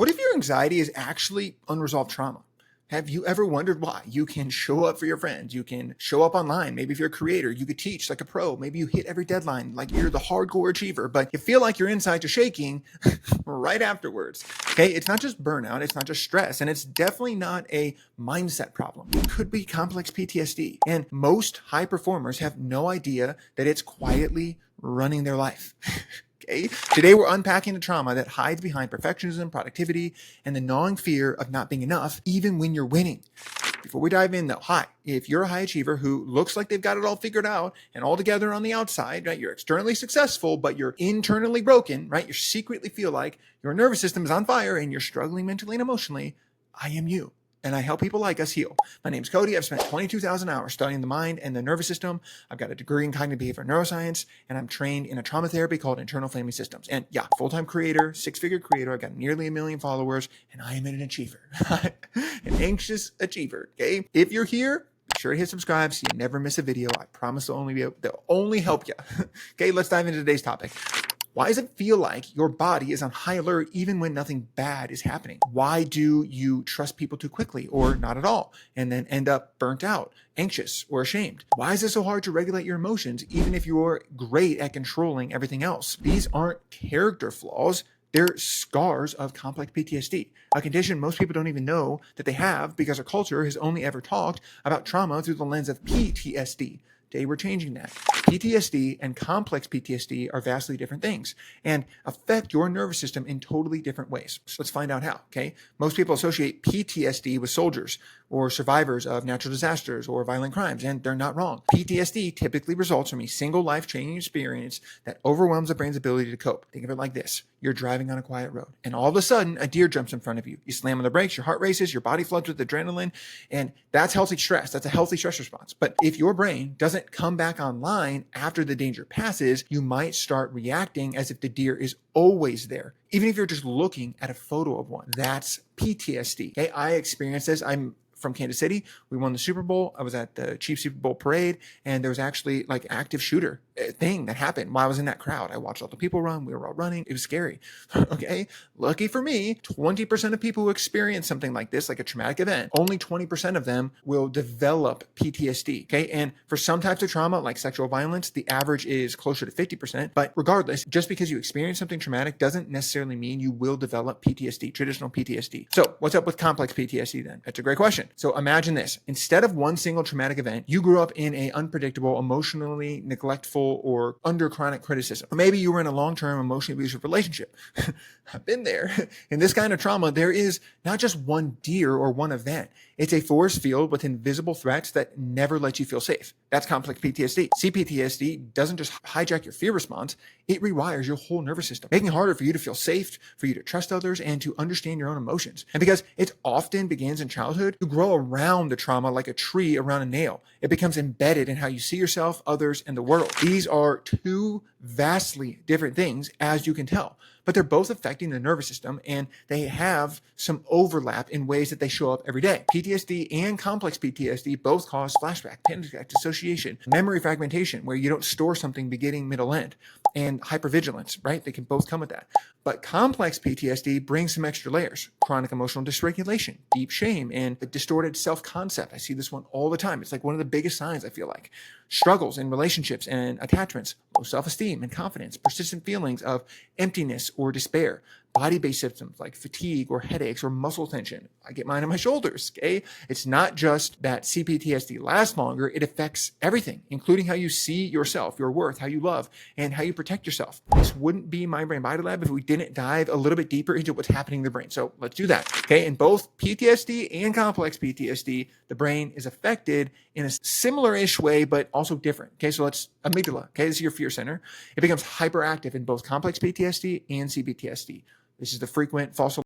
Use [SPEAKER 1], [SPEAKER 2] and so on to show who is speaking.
[SPEAKER 1] What if your anxiety is actually unresolved trauma? Have you ever wondered why? You can show up for your friends. You can show up online. Maybe if you're a creator, you could teach like a pro. Maybe you hit every deadline like you're the hardcore achiever, but you feel like your insides are shaking right afterwards. Okay, it's not just burnout, it's not just stress, and it's definitely not a mindset problem. It could be complex PTSD. And most high performers have no idea that it's quietly running their life. Okay. Today, we're unpacking the trauma that hides behind perfectionism, productivity, and the gnawing fear of not being enough, even when you're winning. Before we dive in, though, hi, if you're a high achiever who looks like they've got it all figured out and all together on the outside, right? You're externally successful, but you're internally broken, right? You secretly feel like your nervous system is on fire and you're struggling mentally and emotionally. I am you. And I help people like us heal. My name's Cody. I've spent 22,000 hours studying the mind and the nervous system. I've got a degree in cognitive behavioral neuroscience, and I'm trained in a trauma therapy called internal family systems. And yeah, full-time creator, six-figure creator. I've got nearly 1 million followers, and I am an achiever, an anxious achiever. Okay, if you're here, be sure to hit subscribe so you never miss a video. I promise they'll only help you. Okay, let's dive into today's topic. Why does it feel like your body is on high alert even when nothing bad is happening? Why do you trust people too quickly or not at all and then end up burnt out, anxious, or ashamed? Why is it so hard to regulate your emotions even if you're great at controlling everything else? These aren't character flaws. They're scars of complex PTSD, a condition most people don't even know that they have because our culture has only ever talked about trauma through the lens of PTSD. Today, we're changing that. PTSD and complex PTSD are vastly different things and affect your nervous system in totally different ways. So let's find out how, okay? Most people associate PTSD with soldiers or survivors of natural disasters or violent crimes, and they're not wrong. PTSD typically results from a single life-changing experience that overwhelms the brain's ability to cope. Think of it like this. You're driving on a quiet road, and all of a sudden, a deer jumps in front of you. You slam on the brakes, your heart races, your body floods with adrenaline, and that's healthy stress. That's a healthy stress response. But if your brain doesn't come back online after the danger passes, you might start reacting as if the deer is always there, even if you're just looking at a photo of one. That's PTSD. Okay, I experienced this. I'm from Kansas City. We won the Super Bowl. I was at the Chiefs Super Bowl parade, and there was actually like active shooter thing that happened while I was in that crowd. I watched all the people run. We were all running. It was scary. Okay. Lucky for me, 20% of people who experience something like this, like a traumatic event, only 20% of them will develop PTSD. Okay. And for some types of trauma, like sexual violence, the average is closer to 50%. But regardless, just because you experience something traumatic doesn't necessarily mean you will develop PTSD, traditional PTSD. So what's up with complex PTSD then? That's a great question. So imagine this. Instead of one single traumatic event, you grew up in an unpredictable, emotionally neglectful, or under chronic criticism. Or maybe you were in a long-term emotionally abusive relationship. I've been there. In this kind of trauma, there is not just one deer or one event. It's a forest field with invisible threats that never let you feel safe. That's complex PTSD. CPTSD doesn't just hijack your fear response, it rewires your whole nervous system, making it harder for you to feel safe, for you to trust others, and to understand your own emotions. And because it often begins in childhood, you grow around the trauma like a tree around a nail. It becomes embedded in how you see yourself, others, and the world. These are two vastly different things, as you can tell, but they're both affecting the nervous system, and they have some overlap in ways that they show up every day. PTSD and complex PTSD both cause flashback, panic attack, dissociation, memory fragmentation, where you don't store something beginning, middle, end, and hypervigilance, right? They can both come with that. But complex PTSD brings some extra layers: chronic emotional dysregulation, deep shame, and a distorted self-concept. I see this one all the time. It's like one of the biggest signs, I feel like. Struggles in relationships and attachments, low self-esteem and confidence, persistent feelings of emptiness or despair, body-based symptoms like fatigue or headaches or muscle tension. I get mine on my shoulders, okay? It's not just that CPTSD lasts longer, it affects everything, including how you see yourself, your worth, how you love, and how you protect yourself. This wouldn't be Mind Brain Body Lab if we didn't dive a little bit deeper into what's happening in the brain. So let's do that, okay? In both PTSD and complex PTSD, the brain is affected in a similar-ish way, but also different, okay? So let's, amygdala, okay? This is your fear center. It becomes hyperactive in both complex PTSD and CPTSD. This is the frequent false